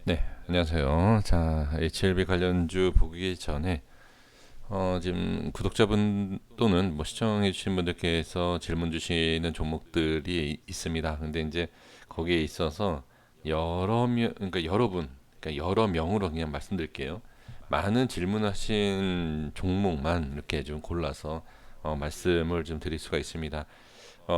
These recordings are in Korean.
네, 안녕하세요. 자, HLB 관련주 보기 전에 지금 구독자분 또는 뭐 시청해 주신 분들께서 질문 주시는 종목들이 있습니다. 근데 이제 거기에 있어서 여러 명, 그러니까 여러분, 그러니까 여러 명으로 그냥 말씀드릴게요. 많은 질문하신 종목만 이렇게 좀 골라서 말씀을 좀 드릴 수가 있습니다.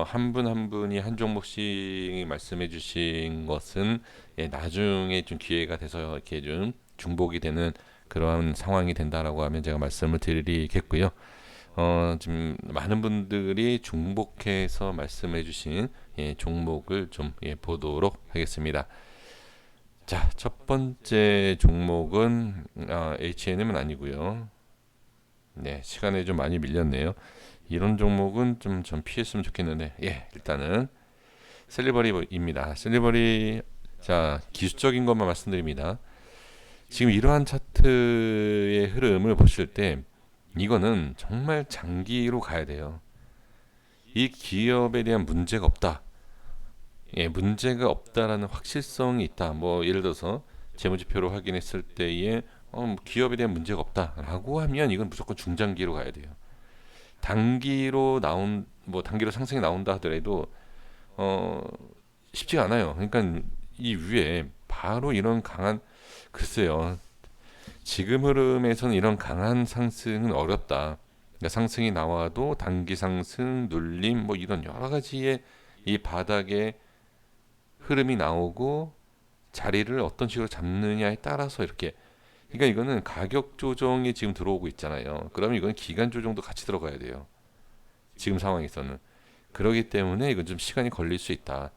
한 분 한 분이 한 종목씩 말씀해 주신 것은 나중에 좀 기회가 돼서 이렇게 좀 중복이 되는 그러한 상황이 된다라고 하면 제가 말씀을 드리겠고요. 지금 많은 분들이 중복해서 말씀해 주신 종목을 좀 보도록 하겠습니다. 자, 첫 번째 종목은 H&M은 아니고요. 네, 시간에 좀 많이 밀렸네요. 이런 종목은 좀 피했으면 좋겠는데, 일단은 셀리버리입니다. 셀리버리, 자, 기술적인 것만 말씀드립니다. 지금 이러한 차트의 흐름을 보실 때 이거는 정말 장기로 가야 돼요. 이 기업에 대한 문제가 없다. 문제가 없다라는 확실성이 있다. 뭐 예를 들어서 재무지표를 확인했을 때에 뭐 기업에 대한 문제가 없다라고 하면 이건 무조건 중장기로 가야 돼요. 단기로 상승이 나온다 하더라도 어, 쉽지가 않아요. 그러니까 이 위에 바로 이런 강한, 글쎄요. 지금 흐름에서는 이런 강한 상승은 어렵다. 그러니까 상승이 나와도 단기 상승, 눌림, 뭐 이런 여러 가지의 이 바닥에 흐름이 나오고 자리를 어떤 식으로 잡느냐에 따라서 이렇게, 그러니까 이거는 가격 조정이 지금 들어오고 있잖아요. 그러면 이건 기간 조정도 같이 들어가야 돼요. 지금 상황에서는. 그러기 때문에 이건 좀 시간이 걸릴 수 있다.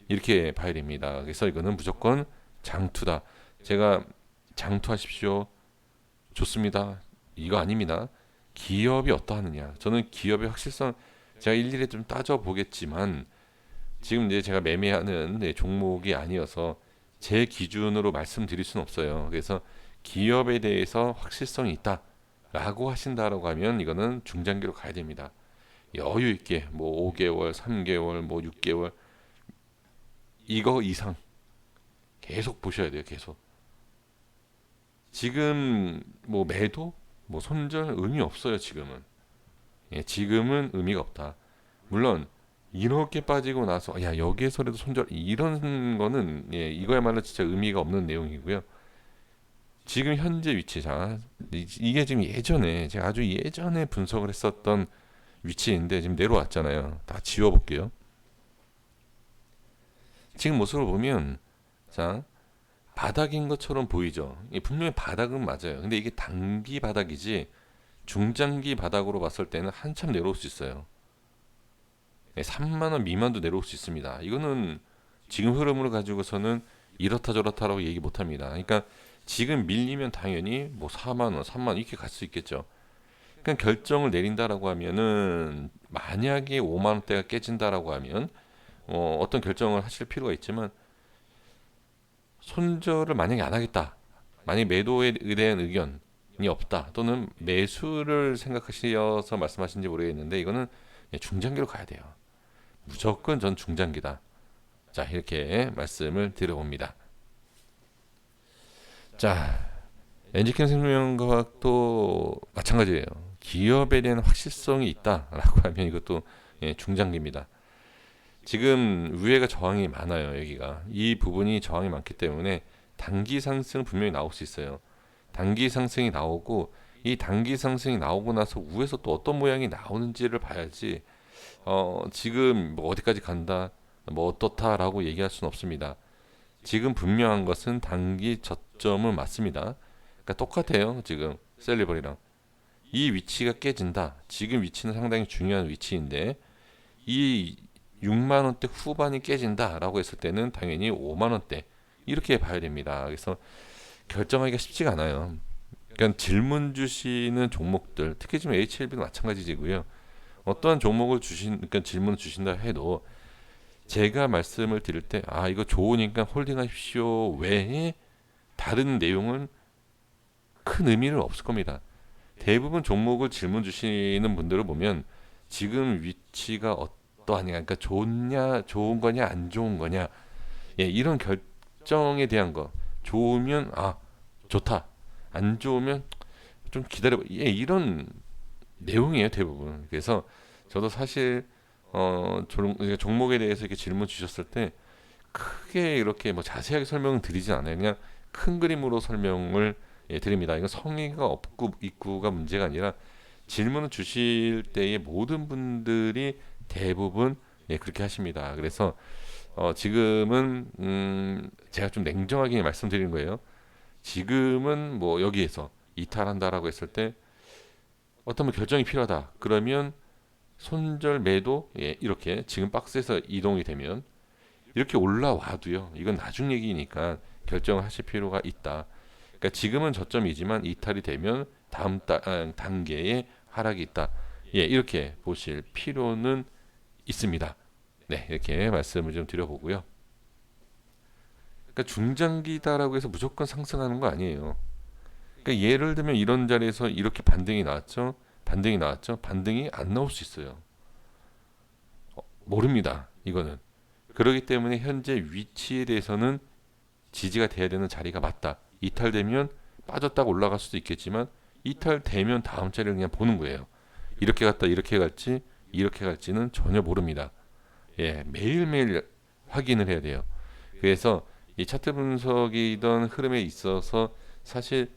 이렇게 봐야 됩니다. 그래서 이거는 무조건 장투다. 제가 장투하십시오. 좋습니다. 이거 아닙니다. 기업이 어떠하느냐. 저는 기업의 확실성 제가 일일이 좀 따져 보겠지만 지금 이제 제가 매매하는 종목이 아니어서 제 기준으로 말씀드릴 수는 없어요. 그래서 기업에 대해서 확실성이 있다라고 하신다라고 하면 이거는 중장기로 가야 됩니다. 여유 있게 뭐 5개월, 3개월, 뭐 6개월 이거 이상 계속 보셔야 돼요. 계속. 지금 뭐 매도, 뭐 손절 의미 없어요. 지금은. 지금은 의미가 없다. 물론 이렇게 빠지고 나서 야 여기에서라도 손절 이런 거는 이거야말로 진짜 의미가 없는 내용이고요. 지금 현재 위치자 이게 지금 예전에 제가 아주 예전에 분석을 했었던 위치인데 지금 내려왔잖아요. 다 지워볼게요. 지금 모습을 보면 자 바닥인 것처럼 보이죠. 분명히 바닥은 맞아요. 근데 이게 단기 바닥이지 중장기 바닥으로 봤을 때는 한참 내려올 수 있어요. 3만 원 미만도 내려올 수 있습니다. 이거는 지금 흐름을 가지고서는 이렇다 저렇다라고 얘기 못 합니다. 그러니까 지금 밀리면 당연히 뭐 4만 원, 3만 원 이렇게 갈 수 있겠죠. 그러니까 결정을 내린다라고 하면은 만약에 5만 원대가 깨진다라고 하면 어떤 결정을 하실 필요가 있지만 손절을 만약에 안 하겠다. 만약 매도에 대한 의견이 없다. 또는 매수를 생각하셔서 말씀하신지 모르겠는데 이거는 중장기로 가야 돼요. 무조건 전 중장기다. 자, 이렇게 말씀을 드려봅니다. 자, 엔지캠 생명과학도 마찬가지예요. 기업에 대한 확실성이 있다라고 하면 이것도 중장기입니다. 지금 위에가 저항이 많아요. 여기가 이 부분이 저항이 많기 때문에 단기 상승 분명히 나올 수 있어요. 단기 상승이 나오고 이 단기 상승이 나오고 나서 위에서 또 어떤 모양이 나오는지를 봐야지 지금 뭐 어디까지 간다 뭐 어떻다라고 얘기할 수는 없습니다. 지금 분명한 것은 단기 저점은 맞습니다. 그러니까 똑같아요. 지금 셀리버리랑 이 위치가 깨진다. 지금 위치는 상당히 중요한 위치인데 이 6만 원대 후반이 깨진다라고 했을 때는 당연히 5만 원대 이렇게 봐야 됩니다. 그래서 결정하기가 쉽지가 않아요. 그러니까 질문 주시는 종목들, 특히 지금 HLB도 마찬가지고요. 어떠한 종목을 그러니까 질문을 주신다 해도 제가 말씀을 드릴 때, 이거 좋으니까 홀딩하십시오 외에 다른 내용은 큰 의미는 없을 겁니다. 대부분 종목을 질문 주시는 분들을 보면 지금 위치가 어떠하냐, 그러니까 좋냐, 좋은 거냐, 안 좋은 거냐, 이런 결정에 대한 거. 좋으면 좋다. 안 좋으면 좀 기다려봐. 예, 이런 내용이에요 대부분. 그래서 저도 사실 종목에 대해서 이렇게 질문 주셨을 때 크게 이렇게 뭐 자세하게 설명을 드리진 않아요. 그냥 큰 그림으로 설명을 드립니다. 이건 성의가 없고 있고가 문제가 아니라 질문을 주실 때에 모든 분들이 대부분 그렇게 하십니다. 그래서 지금은 제가 좀 냉정하게 말씀드리는 거예요. 지금은 뭐 여기에서 이탈한다라고 했을 때 어떤 뭐 결정이 필요하다. 그러면 손절 매도 이렇게 지금 박스에서 이동이 되면 이렇게 올라와도요. 이건 나중 얘기니까 결정을 하실 필요가 있다. 그러니까 지금은 저점이지만 이탈이 되면 다음 단계에 하락이 있다. 이렇게 보실 필요는 있습니다. 네, 이렇게 말씀을 좀 드려보고요. 그러니까 중장기다라고 해서 무조건 상승하는 거 아니에요. 그러니까 예를 들면 이런 자리에서 이렇게 반등이 나왔죠. 반등이 나왔죠. 반등이 안 나올 수 있어요. 모릅니다. 이거는. 그렇기 때문에 현재 위치에 대해서는 지지가 돼야 되는 자리가 맞다. 이탈되면 빠졌다가 올라갈 수도 있겠지만 이탈되면 다음 자리를 그냥 보는 거예요. 이렇게 갔다 이렇게 갈지 이렇게 갈지는 전혀 모릅니다. 매일매일 확인을 해야 돼요. 그래서 이 차트 분석이던 흐름에 있어서 사실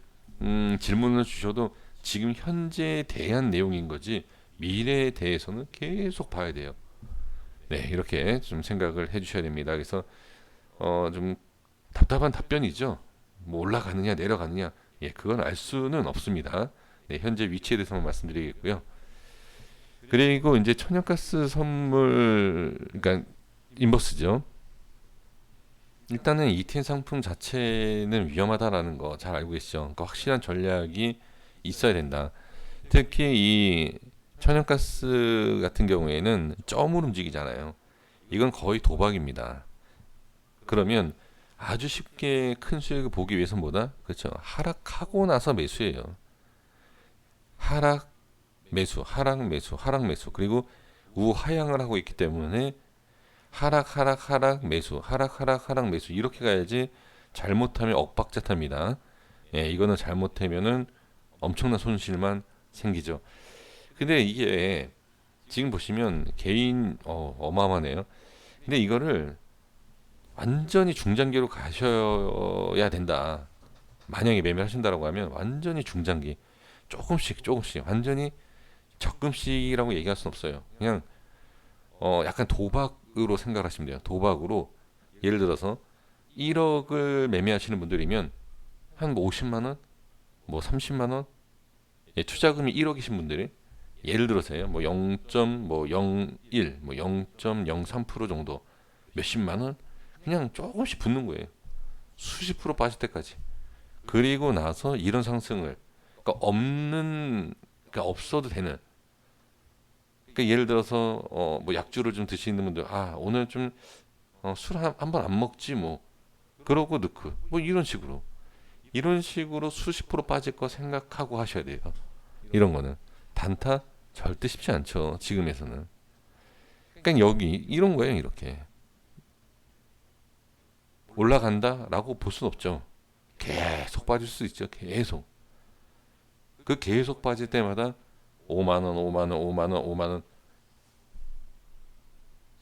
질문을 주셔도 지금 현재에 대한 내용인 거지 미래에 대해서는 계속 봐야 돼요. 네, 이렇게 좀 생각을 해주셔야 됩니다. 그래서 좀 답답한 답변이죠. 뭐 올라가느냐 내려가느냐, 그건 알 수는 없습니다. 네, 현재 위치에 대해서만 말씀드리겠고요. 그리고 이제 천연가스 선물, 그러니까 인버스죠. 일단은 ETF 상품 자체는 위험하다라는 거 잘 알고 계시죠. 그러니까 확실한 전략이 있어야 된다. 특히 이 천연가스 같은 경우에는 점으로 움직이잖아요. 이건 거의 도박입니다. 그러면 아주 쉽게 큰 수익을 보기 위해서는 뭐다? 그렇죠. 하락하고 나서 매수예요. 하락 매수, 하락 매수, 하락 매수. 그리고 우하향을 하고 있기 때문에 하락 하락 하락 매수, 하락 하락 하락 매수 이렇게 가야지. 잘못하면 엇박자탑니다. 이거는 잘못하면은 엄청난 손실만 생기죠. 근데 이게 지금 보시면 개인 어마어마하네요. 근데 이거를 완전히 중장기로 가셔야 된다. 만약에 매매하신다라고 하면 완전히 중장기, 조금씩 조금씩, 완전히 적금씩이라고 얘기할 수는 없어요. 그냥 약간 도박으로 생각하시면 돼요. 도박으로 예를 들어서 1억을 매매하시는 분들이면 한 50만 원, 뭐 30만 원, 투자금이 1억이신 분들이 예를 들어서요. 뭐 0.01, 뭐 0.03% 정도 몇십만 원 그냥 조금씩 붙는 거예요. 수십 프로 빠질 때까지. 그리고 나서 이런 상승을 그러니까 그러니까 없어도 되는. 그러니까 예를 들어서 뭐 약주를 좀 드시는 분들 오늘 좀 술 한 번 안 먹지 뭐 그러고 넣고 뭐 이런 식으로 수십 프로 빠질 거 생각하고 하셔야 돼요. 이런 거는 단타 절대 쉽지 않죠. 지금에서는. 그러니까 여기 이런 거예요. 이렇게 올라간다라고 볼 수는 없죠. 계속 빠질 수 있죠. 계속. 그 계속 빠질 때마다 5만 원, 5만 원, 5만 원, 5만 원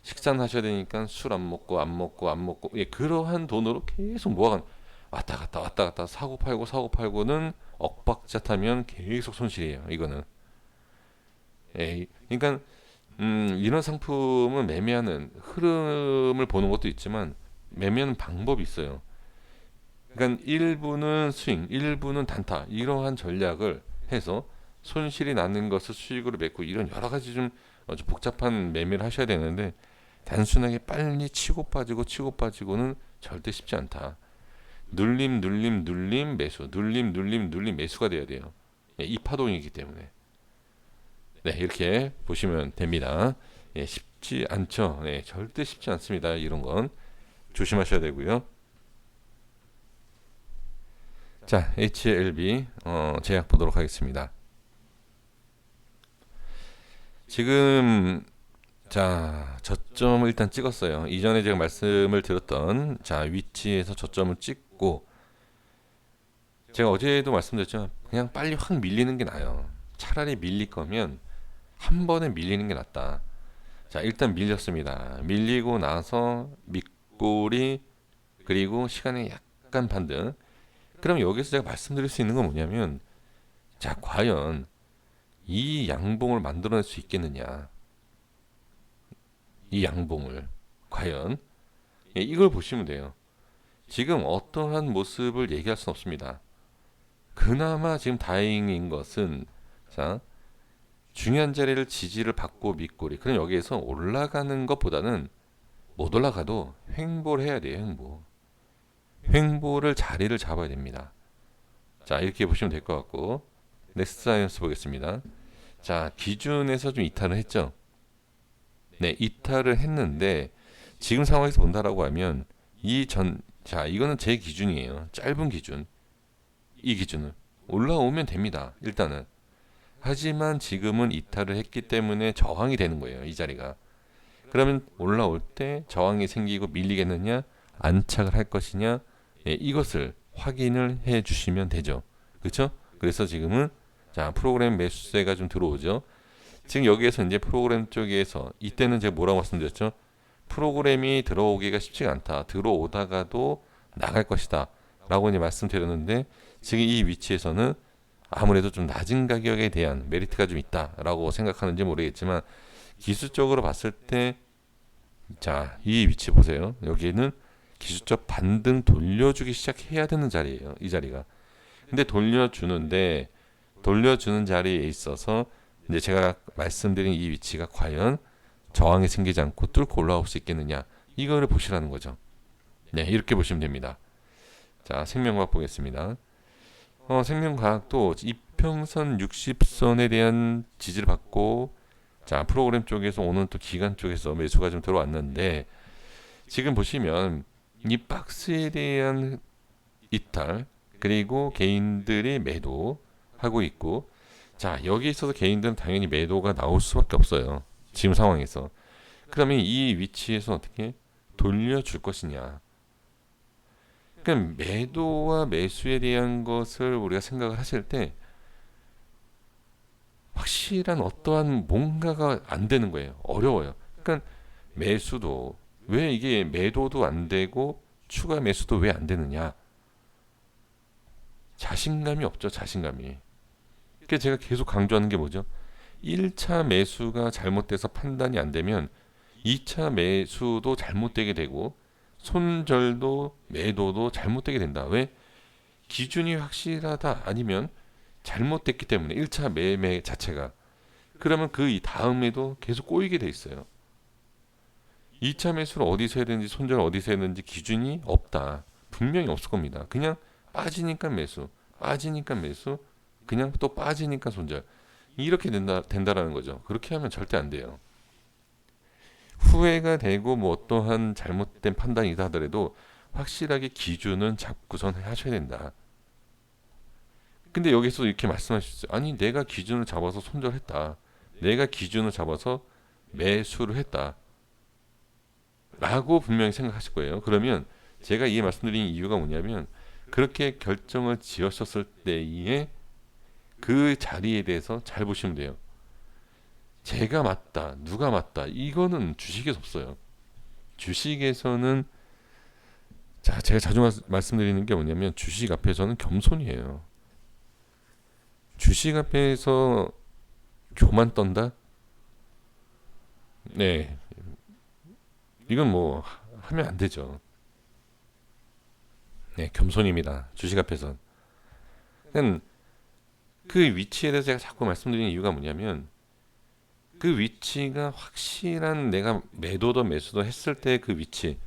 식사는 하셔야 되니까 술 안 먹고 안 먹고 안 먹고 그러한 돈으로 계속 모아간 왔다 갔다 왔다 갔다 사고 팔고는 엇박자 타면 계속 손실이에요. 이거는. 그러니까 이런 상품은 매매하는 흐름을 보는 것도 있지만 매매하는 방법이 있어요. 그러니까 일부는 스윙, 일부는 단타 이러한 전략을 해서 손실이 나는 것을 수익으로 메고 이런 여러 가지 좀 복잡한 매매를 하셔야 되는데 단순하게 빨리 치고 빠지고는 절대 쉽지 않다. 눌림, 눌림, 눌림, 매수, 눌림, 눌림, 눌림, 매수가 돼야 돼요. 이 파동이기 때문에. 네, 이렇게 보시면 됩니다. 쉽지 않죠. 절대 쉽지 않습니다. 이런 건 조심하셔야 되고요. 자, HLB 제약 보도록 하겠습니다. 지금 자, 저점을 일단 찍었어요. 이전에 제가 말씀을 드렸던 위치에서 저점을 찍고 제가 어제도 말씀드렸지만 그냥 빨리 확 밀리는 게 나아요. 차라리 밀릴 거면 한 번에 밀리는 게 낫다. 자, 일단 밀렸습니다. 밀리고 나서 밑골이 그리고 시간이 약간 반등. 그럼 여기서 제가 말씀드릴 수 있는 건 뭐냐면, 자, 과연 이 양봉을 만들어낼 수 있겠느냐? 이 양봉을 과연, 예, 이걸 보시면 돼요. 지금 어떠한 모습을 얘기할 수는 없습니다. 그나마 지금 다행인 것은, 자, 중요한 자리를 지지를 받고 밑골이. 그럼 여기에서 올라가는 것보다는 못 올라가도 횡보를 해야 돼요. 횡보를 자리를 잡아야 됩니다. 자, 이렇게 보시면 될 것 같고, 넥스트 사이언스 보겠습니다. 자, 기준에서 좀 이탈을 했죠. 네, 이탈을 했는데 지금 상황에서 본다라고 하면 자, 이거는 제 기준이에요. 짧은 기준. 이 기준은 올라오면 됩니다. 일단은. 하지만 지금은 이탈을 했기 때문에 저항이 되는 거예요. 이 자리가. 그러면 올라올 때 저항이 생기고 밀리겠느냐, 안착을 할 것이냐, 예, 이것을 확인을 해 주시면 되죠. 그렇죠? 그래서 지금은 자, 프로그램 매수세가 좀 들어오죠. 지금 여기에서 이제 프로그램 쪽에서 이때는 제가 뭐라고 말씀드렸죠? 프로그램이 들어오기가 쉽지가 않다. 들어오다가도 나갈 것이다. 라고 이제 말씀드렸는데 지금 이 위치에서는 아무래도 좀 낮은 가격에 대한 메리트가 좀 있다라고 생각하는지 모르겠지만 기술적으로 봤을 때 자, 이 위치 보세요. 여기는 기술적 반등 돌려주기 시작해야 되는 자리예요. 이 자리가. 근데 돌려주는 자리에 있어서 이제 제가 말씀드린 이 위치가 과연 저항이 생기지 않고 뚫고 올라올 수 있겠느냐 이거를 보시라는 거죠. 네, 이렇게 보시면 됩니다. 자, 생명과학 보겠습니다. 생명과학도 이평선 60선에 대한 지지를 받고 자, 프로그램 쪽에서 오늘 또 기간 쪽에서 매수가 좀 들어왔는데 지금 보시면 이 박스에 대한 이탈 그리고 개인들이 매도하고 있고 자, 여기 있어서 개인들은 당연히 매도가 나올 수밖에 없어요. 지금 상황에서. 그러면 이 위치에서 어떻게 돌려줄 것이냐. 그럼 매도와 매수에 대한 것을 우리가 생각을 하실 때 확실한 어떠한 뭔가가 안 되는 거예요. 어려워요. 그러니까 매수도 왜 이게 매도도 안 되고 추가 매수도 왜 안 되느냐. 자신감이 없죠. 자신감이. 그러니까 제가 계속 강조하는 게 뭐죠? 1차 매수가 잘못돼서 판단이 안 되면 2차 매수도 잘못되게 되고 손절도 매도도 잘못되게 된다. 왜? 기준이 확실하다 아니면 잘못됐기 때문에 1차 매매 자체가 그러면 그 다음에도 계속 꼬이게 돼 있어요. 2차 매수를 어디서 해야 되는지 손절 어디서 해야 되는지 기준이 없다. 분명히 없을 겁니다. 그냥 빠지니까 매수, 빠지니까 매수, 그냥 또 빠지니까 손절. 이렇게 된다라는 거죠. 그렇게 하면 절대 안 돼요. 후회가 되고 뭐 어떠한 잘못된 판단이다 하더라도 확실하게 기준은 잡고선 하셔야 된다. 근데 여기서 이렇게 말씀하셨어요. 아니 내가 기준을 잡아서 손절했다. 내가 기준을 잡아서 매수를 했다. 라고 분명히 생각하실 거예요. 그러면 제가 이 말씀드린 이유가 뭐냐면 그렇게 결정을 지으셨을 때에 그 자리에 대해서 잘 보시면 돼요. 제가 맞다, 누가 맞다, 이거는 주식에서 없어요. 주식에서는 자, 제가 자주 말씀드리는 게 뭐냐면 주식 앞에서는 겸손이에요. 주식 앞에서 교만 떤다? 네, 이건 뭐 하면 안 되죠. 네, 겸손입니다. 주식 앞에선. 그 위치에 대해서 제가 자꾸 말씀드리는 이유가 뭐냐면 그 위치가 확실한 내가 매도든 매수든 했을 때 그 위치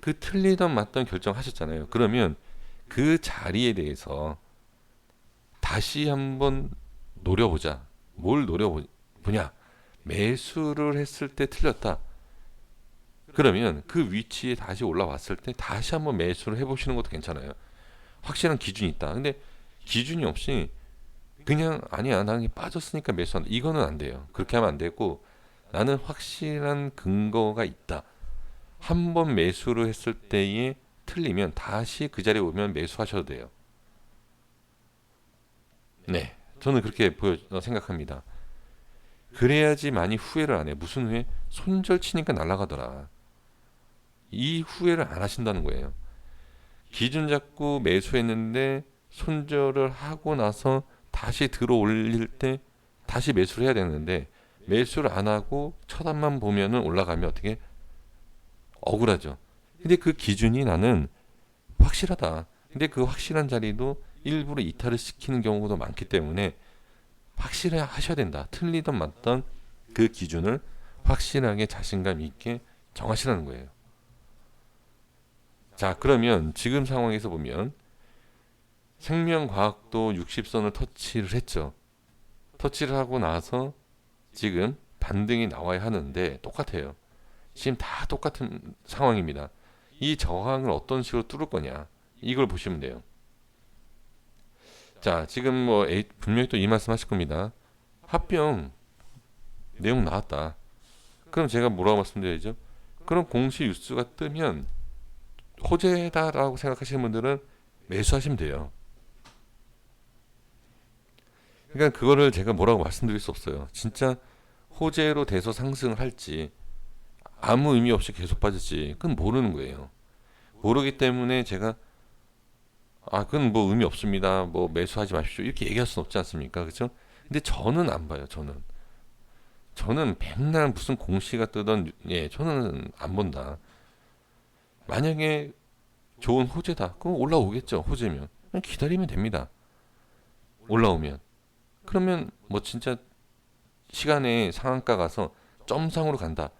그 틀리던 맞던 결정하셨잖아요. 그러면 그 자리에 대해서 다시 한번 노려보자. 뭘 노려보냐? 매수를 했을 때 틀렸다. 그러면 그 위치에 다시 올라왔을 때 다시 한번 매수를 해보시는 것도 괜찮아요. 확실한 기준이 있다. 근데 기준이 없이 그냥 아니야 나는 빠졌으니까 매수한다. 이거는 안 돼요. 그렇게 하면 안 되고 나는 확실한 근거가 있다. 한번 매수를 했을 때에 틀리면 다시 그 자리에 오면 매수하셔도 돼요. 네, 저는 그렇게 생각합니다. 그래야지 많이 후회를 안 해. 무슨 후회? 손절 치니까 날아가더라. 이 후회를 안 하신다는 거예요. 기준 잡고 매수했는데 손절을 하고 나서 다시 들어 올릴 때 다시 매수를 해야 되는데 매수를 안 하고 쳐다만 보면은 올라가면 어떻게 억울하죠. 근데 그 기준이 나는 확실하다. 근데 그 확실한 자리도 일부러 이탈을 시키는 경우도 많기 때문에 확실히 하셔야 된다. 틀리던 맞던 그 기준을 확실하게 자신감 있게 정하시라는 거예요. 자, 그러면 지금 상황에서 보면 생명과학도 60선을 터치를 했죠. 터치를 하고 나서 지금 반등이 나와야 하는데 똑같아요. 지금 다 똑같은 상황입니다. 이 저항을 어떤 식으로 뚫을 거냐 이걸 보시면 돼요. 자, 지금 뭐 분명히 또 이 말씀 하실 겁니다. 합병 내용 나왔다. 그럼 제가 뭐라고 말씀드려야죠? 그럼 공시 뉴스가 뜨면 호재다라고 생각하시는 분들은 매수하시면 돼요. 그러니까 그거를 제가 뭐라고 말씀드릴 수 없어요. 진짜 호재로 돼서 상승할지 아무 의미 없이 계속 빠질지 그건 모르는 거예요. 모르기 때문에 제가 그건 뭐 의미 없습니다. 뭐 매수하지 마십시오. 이렇게 얘기할 수는 없지 않습니까? 그렇죠? 근데 저는 안 봐요. 저는 맨날 무슨 공시가 뜨던 저는 안 본다. 만약에 좋은 호재다. 그럼 올라오겠죠. 호재면 그냥 기다리면 됩니다. 올라오면 그러면 뭐 진짜 시간에 상한가 가서 점상으로 간다.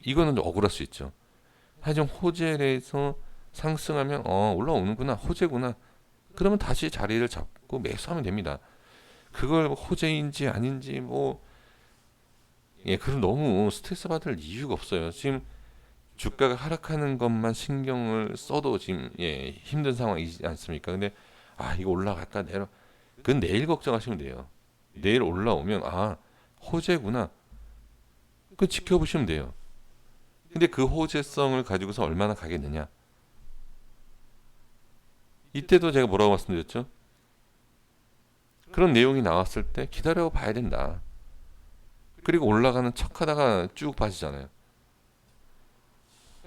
이거는 좀 억울할 수 있죠. 하지만 호재에서 상승하면 올라오는구나 호재구나. 그러면 다시 자리를 잡고 매수하면 됩니다. 그걸 호재인지 아닌지 그럼 너무 스트레스 받을 이유가 없어요. 지금 주가가 하락하는 것만 신경을 써도 지금 힘든 상황이지 않습니까? 근데 이거 올라갔다 내려 그건 내일 걱정하시면 돼요. 내일 올라오면 호재구나. 그 지켜보시면 돼요. 근데 그 호재성을 가지고서 얼마나 가겠느냐? 이때도 제가 뭐라고 말씀드렸죠? 그런 내용이 나왔을 때 기다려 봐야 된다. 그리고 올라가는 척하다가 쭉 빠지잖아요.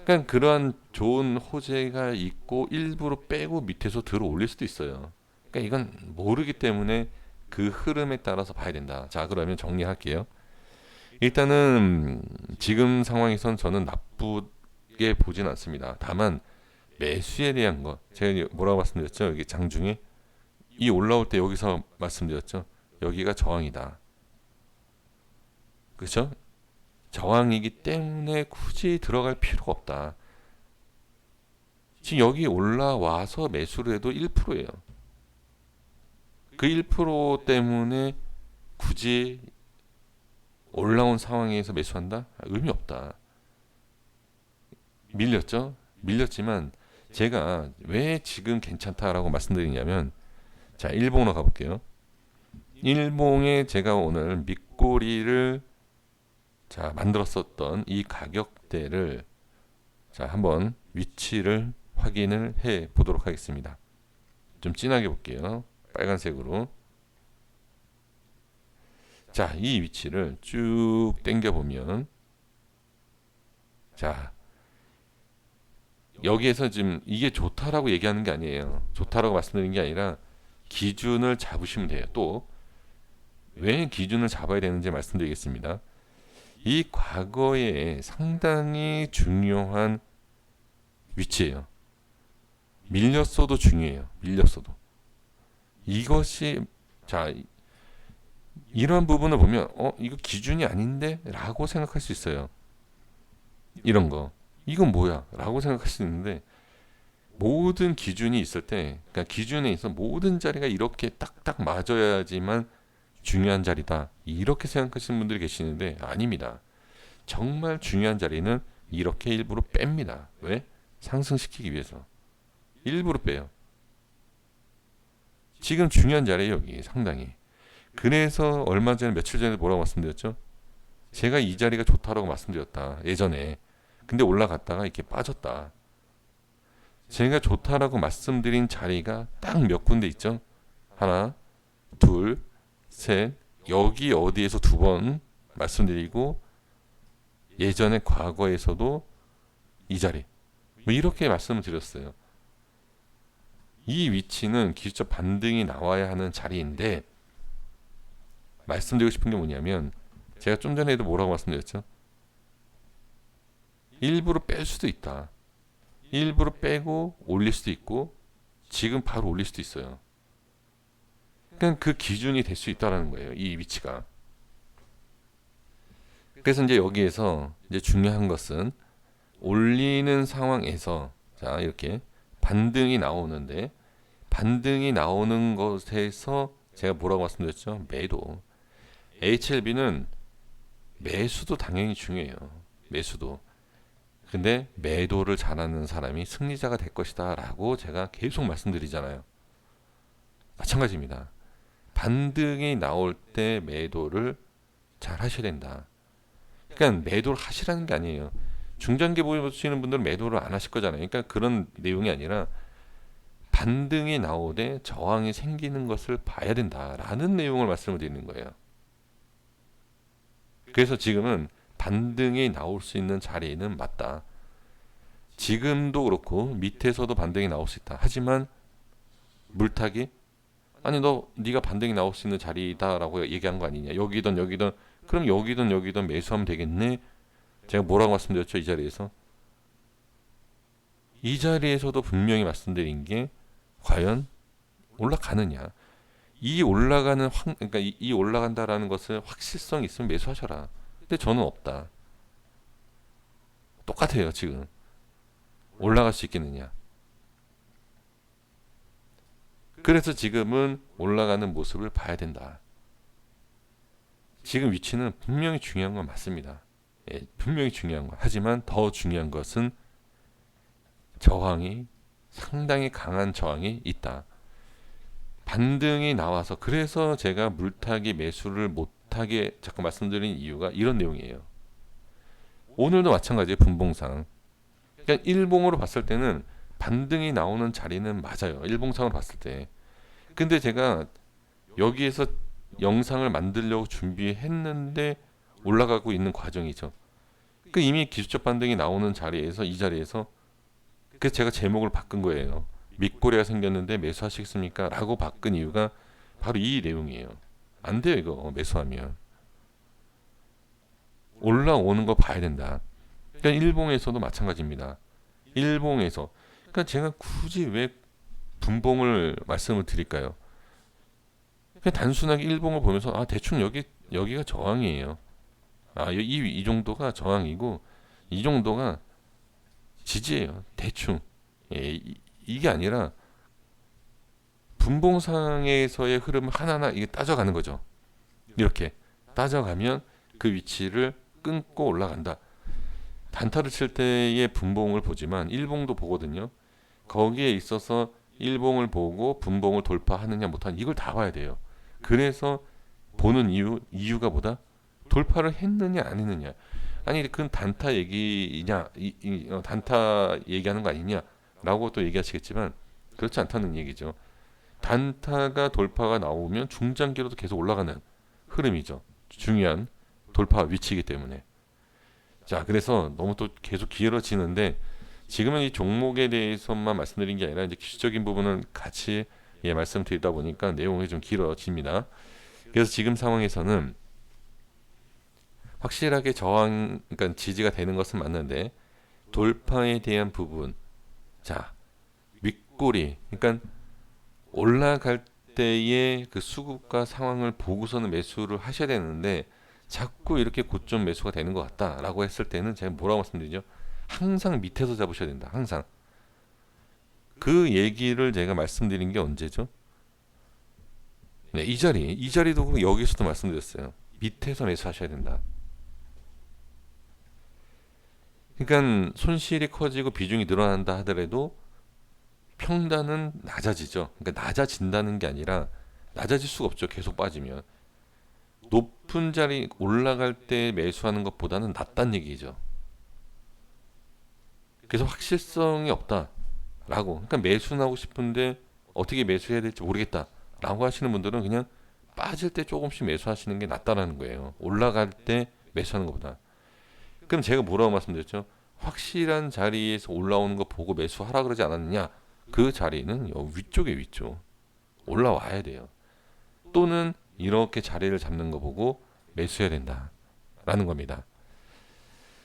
그러니까 그러한 좋은 호재가 있고 일부러 빼고 밑에서 들어 올릴 수도 있어요. 그러니까 이건 모르기 때문에 그 흐름에 따라서 봐야 된다. 자, 그러면 정리할게요. 일단은 지금 상황에선 저는 나쁘게 보진 않습니다. 다만 매수에 대한 거 제가 뭐라고 말씀드렸죠? 여기 장중에 이 올라올 때 여기서 말씀드렸죠. 여기가 저항이다. 그렇죠? 저항이기 때문에 굳이 들어갈 필요가 없다. 지금 여기 올라와서 매수를 해도 1%예요. 그 1% 때문에 굳이 올라온 상황에서 매수한다? 의미 없다. 밀렸죠? 밀렸지만 제가 왜 지금 괜찮다라고 말씀드리냐면 자, 일봉으로 가볼게요. 일봉에 제가 오늘 밑꼬리를 만들었었던 이 가격대를 한번 위치를 확인을 해 보도록 하겠습니다. 좀 진하게 볼게요. 빨간색으로. 자, 이 위치를 쭉 당겨 보면 여기에서 지금 이게 좋다라고 얘기하는 게 아니에요. 좋다라고 말씀드리는 게 아니라 기준을 잡으시면 돼요. 또 왜 기준을 잡아야 되는지 말씀드리겠습니다. 이 과거에 상당히 중요한 위치예요. 밀렸어도 중요해요. 밀렸어도. 이것이 이런 부분을 보면 이거 기준이 아닌데? 라고 생각할 수 있어요. 이런 거. 이건 뭐야? 라고 생각할 수 있는데 모든 기준이 있을 때 그러니까 기준에 있어 모든 자리가 이렇게 딱딱 맞아야지만 중요한 자리다. 이렇게 생각하시는 분들이 계시는데 아닙니다. 정말 중요한 자리는 이렇게 일부러 뺍니다. 왜? 상승시키기 위해서. 일부러 빼요. 지금 중요한 자리에요. 여기 상당히. 그래서 얼마 전에 며칠 전에 뭐라고 말씀드렸죠? 제가 이 자리가 좋다라고 말씀드렸다. 예전에. 근데 올라갔다가 이렇게 빠졌다. 제가 좋다라고 말씀드린 자리가 딱 몇 군데 있죠? 하나, 둘, 셋, 여기 어디에서 두 번 말씀드리고 예전에 과거에서도 이 자리 뭐 이렇게 말씀을 드렸어요. 이 위치는 기술적 반등이 나와야 하는 자리인데 말씀드리고 싶은 게 뭐냐면 제가 좀 전에도 뭐라고 말씀드렸죠? 일부러 뺄 수도 있다. 일부러 빼고 올릴 수도 있고 지금 바로 올릴 수도 있어요. 그러니까 그 기준이 될 수 있다라는 거예요. 이 위치가. 그래서 이제 여기에서 이제 중요한 것은 올리는 상황에서 자 이렇게 반등이 나오는데 반등이 나오는 것에서 제가 뭐라고 말씀드렸죠? 매도. HLB는 매수도 당연히 중요해요. 매수도. 근데 매도를 잘하는 사람이 승리자가 될 것이다 라고 제가 계속 말씀드리잖아요. 마찬가지입니다. 반등이 나올 때 매도를 잘 하셔야 된다. 그러니까 매도를 하시라는 게 아니에요. 중장기 보시는 분들은 매도를 안 하실 거잖아요. 그러니까 그런 내용이 아니라 반등이 나오되 저항이 생기는 것을 봐야 된다라는 내용을 말씀을 드리는 거예요. 그래서 지금은 반등이 나올 수 있는 자리는 맞다. 지금도 그렇고 밑에서도 반등이 나올 수 있다. 하지만 물타기 아니 너 네가 반등이 나올 수 있는 자리다라고 얘기한 거 아니냐. 여기든 여기든 그럼 여기든 여기든 매수하면 되겠네. 제가 뭐라고 말씀드렸죠? 이 자리에서. 이 자리에서도 분명히 말씀드린 게 과연 올라가느냐. 이 올라가는 그러니까 이 올라간다라는 것을 확실성 있으면 매수하셔라. 근데 저는 없다. 똑같아요, 지금. 올라갈 수 있겠느냐. 그래서 지금은 올라가는 모습을 봐야 된다. 지금 위치는 분명히 중요한 건 맞습니다. 예, 분명히 중요한 거. 하지만 더 중요한 것은 저항이 상당히 강한 저항이 있다. 반등이 나와서 그래서 제가 물타기 매수를 못하게 자꾸 말씀드린 이유가 이런 내용이에요. 오늘도 마찬가지예요. 분봉상. 그러니까 일봉으로 봤을 때는 반등이 나오는 자리는 맞아요. 일봉상으로 봤을 때. 근데 제가 여기에서 영상을 만들려고 준비했는데 올라가고 있는 과정이죠. 그 이미 기술적 반등이 나오는 자리에서 이 자리에서 그래서 제가 제목을 바꾼 거예요. 밑꼬리가 생겼는데 매수하시겠습니까? 라고 바꾼 이유가 바로 이 내용이에요. 안 돼요 이거 매수하면. 올라오는 거 봐야 된다. 그러니까 일봉에서도 마찬가지입니다. 일봉에서 그러니까 제가 굳이 왜 분봉을 말씀을 드릴까요? 그냥 단순하게 일봉을 보면서 아 대충 여기가 저항이에요. 이 정도가 저항이고 이 정도가 지지예요. 대충. 예, 이게 아니라 분봉상에서의 흐름을 하나하나 이게 따져가는 거죠. 이렇게 따져가면 그 위치를 끊고 올라간다. 단타를 칠 때의 분봉을 보지만 일봉도 보거든요. 거기에 있어서 일봉을 보고 분봉을 돌파하느냐 못하느냐 이걸 다 봐야 돼요. 그래서 보는 이유가 뭐다? 돌파를 했느냐 안 했느냐. 아니 그건 단타 얘기냐 단타 얘기하는 거 아니냐라고 또 얘기하시겠지만 그렇지 않다는 얘기죠. 단타가 돌파가 나오면 중장기로도 계속 올라가는 흐름이죠. 중요한 돌파 위치이기 때문에. 자, 그래서 너무 또 계속 길어지는데 지금은 이 종목에 대해서만 말씀드린 게 아니라 이제 기술적인 부분을 같이 말씀드리다 보니까 내용이 좀 길어집니다. 그래서 지금 상황에서는 확실하게 저항, 그러니까 지지가 되는 것은 맞는데 돌파에 대한 부분, 자 윗꼬리, 그러니까 올라갈 때의 그 수급과 상황을 보고서는 매수를 하셔야 되는데 자꾸 이렇게 고점 매수가 되는 것 같다라고 했을 때는 제가 뭐라고 말씀드리죠? 항상 밑에서 잡으셔야 된다. 항상. 그 얘기를 제가 말씀드린 게 언제죠? 네, 이 자리도 여기서도 말씀드렸어요. 밑에서 매수하셔야 된다. 그러니까 손실이 커지고 비중이 늘어난다 하더라도 평단은 낮아지죠. 그러니까 낮아진다는 게 아니라 낮아질 수가 없죠. 계속 빠지면. 높은 자리 올라갈 때 매수하는 것보다는 낫다는 얘기죠. 그래서 확실성이 없다라고. 그러니까 매수는 하고 싶은데 어떻게 매수해야 될지 모르겠다라고 하시는 분들은 그냥 빠질 때 조금씩 매수하시는 게 낫다라는 거예요. 올라갈 때 매수하는 것보다. 그럼 제가 뭐라고 말씀드렸죠? 확실한 자리에서 올라오는 거 보고 매수하라 그러지 않았느냐? 그 자리는 위쪽에 위쪽. 올라와야 돼요. 또는 이렇게 자리를 잡는 거 보고 매수해야 된다라는 겁니다.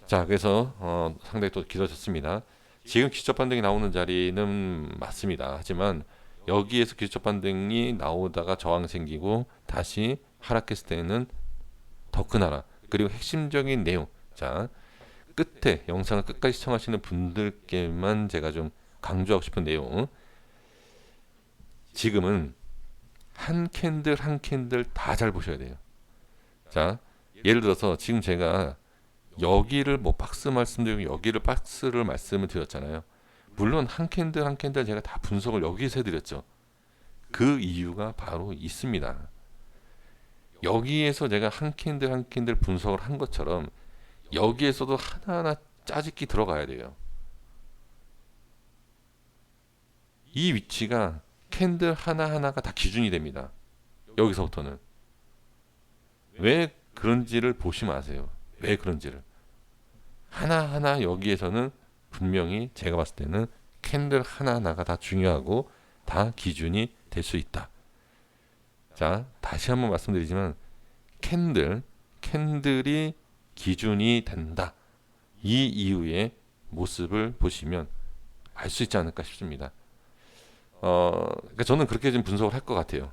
자, 그래서 상당히 또 길어졌습니다. 지금 기초 반등이 나오는 자리는 맞습니다. 하지만 여기에서 기초 반등이 나오다가 저항 생기고 다시 하락했을 때는 더 큰 하락. 그리고 핵심적인 내용. 자, 끝에 영상을 끝까지 시청하시는 분들께만 제가 좀 강조하고 싶은 내용. 지금은 한 캔들 한 캔들 다 잘 보셔야 돼요. 자, 예를 들어서 지금 제가 여기를 뭐 박스 말씀드리고 여기를 박스를 말씀을 드렸잖아요. 물론 한 캔들 한 캔들 제가 다 분석을 여기서 해드렸죠. 그 이유가 바로 있습니다. 여기에서 제가 한 캔들 한 캔들 분석을 한 것처럼 여기에서도 하나하나 짜집기 들어가야 돼요. 이 위치가 캔들 하나하나가 다 기준이 됩니다. 여기서부터는. 왜 그런지를 보시면 아세요. 왜 그런지를. 하나하나 여기에서는 분명히 제가 봤을 때는 캔들 하나하나가 다 중요하고 다 기준이 될 수 있다. 자, 다시 한번 말씀드리지만 캔들이 기준이 된다. 이 이유의 모습을 보시면 알 수 있지 않을까 싶습니다. 그러니까 저는 그렇게 좀 분석을 할 것 같아요.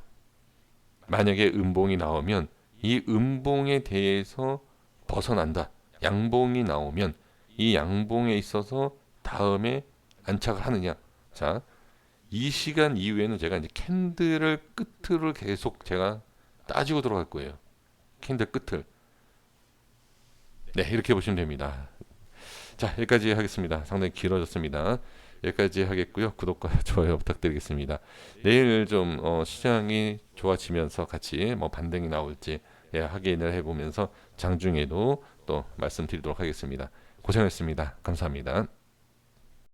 만약에 음봉이 나오면 이 음봉에 대해서 벗어난다. 양봉이 나오면 이 양봉에 있어서 다음에 안착을 하느냐. 자, 이 시간 이후에는 제가 이제 캔들을 끝을 계속 제가 따지고 들어갈 거예요. 캔들 끝을. 네, 이렇게 보시면 됩니다. 자, 여기까지 하겠습니다. 상당히 길어졌습니다. 여기까지 하겠고요. 구독과 좋아요 부탁드리겠습니다. 내일 좀 시장이 좋아지면서 같이 뭐 반등이 나올지 확인을 해보면서 장중에도 또 말씀드리도록 하겠습니다. 고생하셨습니다. 감사합니다.